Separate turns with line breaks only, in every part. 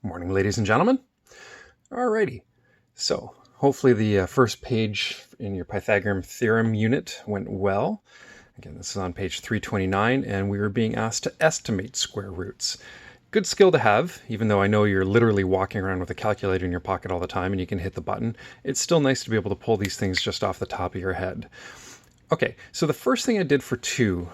Morning, ladies and gentlemen. Alrighty, so hopefully the first page in your Pythagorean theorem unit went well. Again, this is on page 329, and we were being asked to estimate square roots. Good skill to have, even though I know you're literally walking around with a calculator in your pocket all the time and you can hit the button. It's still nice to be able to pull these things just off the top of your head. Okay, so the first thing I did for 2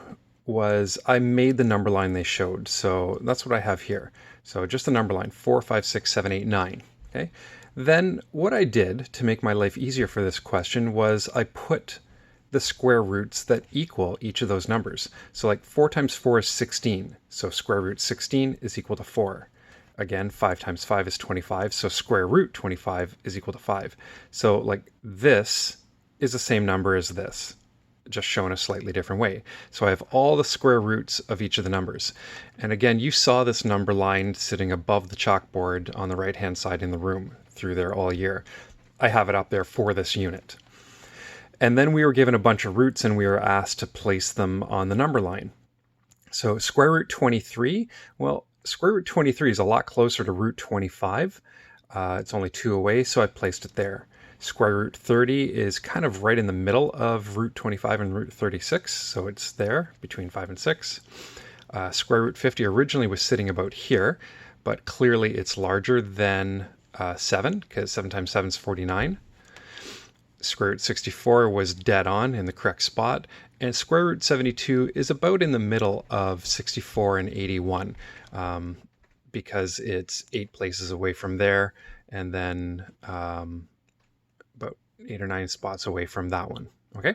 was I made the number line they showed. So that's what I have here. So just the number line, 4, 5, 6, 7, 8, 9. Okay. Then what I did to make my life easier for this question was I put the square roots that equal each of those numbers. So like 4 times 4 is 16. So square root 16 is equal to 4. Again, 5 times 5 is 25. So square root 25 is equal to 5. So like this is the same number as this, just shown a slightly different way. So I have all the square roots of each of the numbers. And again, you saw this number line sitting above the chalkboard on the right-hand side in the room through there all year. I have it up there for this unit. And then we were given a bunch of roots and we were asked to place them on the number line. So square root 23, well, square root 23 is a lot closer to root 25. It's only 2 away, so I placed it there. Square root 30 is kind of right in the middle of root 25 and root 36, so it's there between 5 and 6. Square root 50 originally was sitting about here, but clearly it's larger than 7, because 7 times 7 is 49. Square root 64 was dead on in the correct spot, and square root 72 is about in the middle of 64 and 81, because it's 8 places away from there, and then about 8 or 9 spots away from that one. Okay.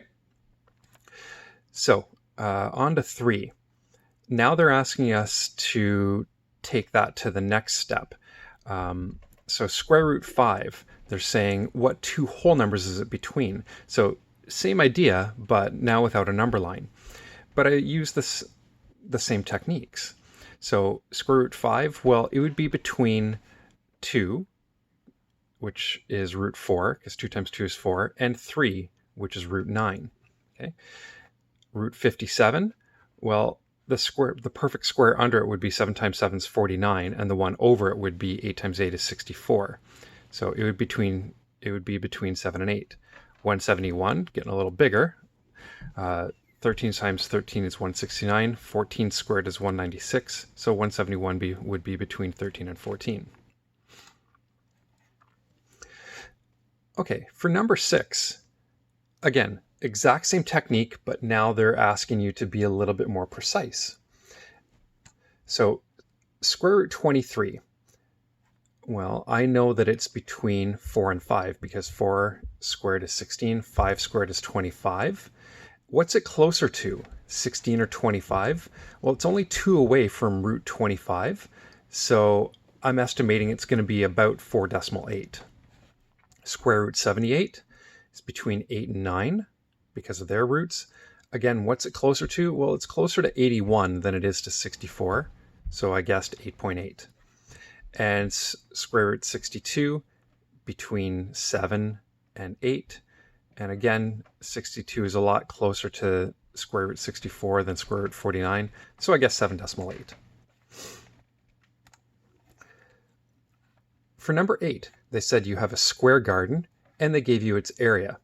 So on to 3. Now they're asking us to take that to the next step. So square root 5, they're saying what 2 whole numbers is it between? So same idea, but now without a number line. But I use the same techniques. So square root 5, well, it would be between 2, which is root 4, because 2 times 2 is 4, and 3, which is root 9. Okay. Root 57, well, the perfect square under it would be 7 times 7 is 49, and the one over it would be 8 times 8 is 64. So it would be between 7 and 8. 171, getting a little bigger. 13 times 13 is 169. 14 squared is 196. So 171 would be between 13 and 14. Okay, for number 6, again, exact same technique, but now they're asking you to be a little bit more precise. So square root 23. Well, I know that it's between 4 and 5 because 4 squared is 16, 5 squared is 25. What's it closer to, 16 or 25? Well, it's only 2 away from root 25, so I'm estimating it's going to be about 4.8. Square root 78 is between 8 and 9 because of their roots. Again, what's it closer to? Well, it's closer to 81 than it is to 64, so I guessed 8.8. And square root 62 between 7 and 8. And again, 62 is a lot closer to square root 64 than square root 49, so I guess 7.8. For number 8, they said you have a square garden and they gave you its area.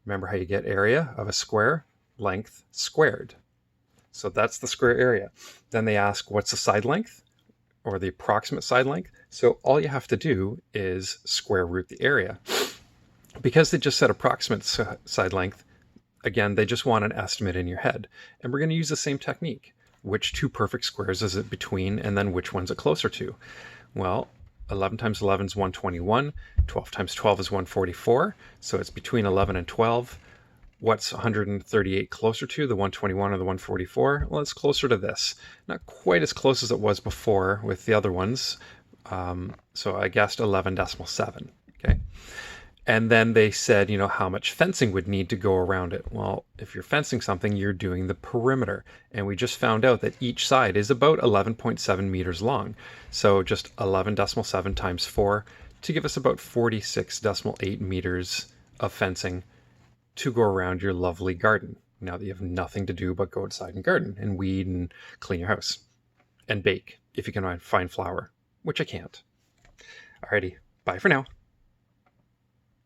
Remember how you get area of a square? Length squared. So that's the square area. Then they ask, what's the side length or the approximate side length? So all you have to do is square root the area. Because they just said approximate side length, again, they just want an estimate in your head. And we're going to use the same technique. Which 2 perfect squares is it between, and then which one's it closer to? Well, 11 times 11 is 121. 12 times 12 is 144. So it's between 11 and 12. What's 138 closer to, the 121 or the 144? Well, it's closer to this. Not quite as close as it was before with the other ones. So I guessed 11.7. Okay. And then they said, how much fencing would need to go around it. Well, if you're fencing something, you're doing the perimeter. And we just found out that each side is about 11.7 meters long. So just 11.7 times 4 to give us about 46.8 meters of fencing to go around your lovely garden. Now that you have nothing to do but go outside and garden and weed and clean your house and bake if you can find flour, which I can't. Alrighty, bye for now.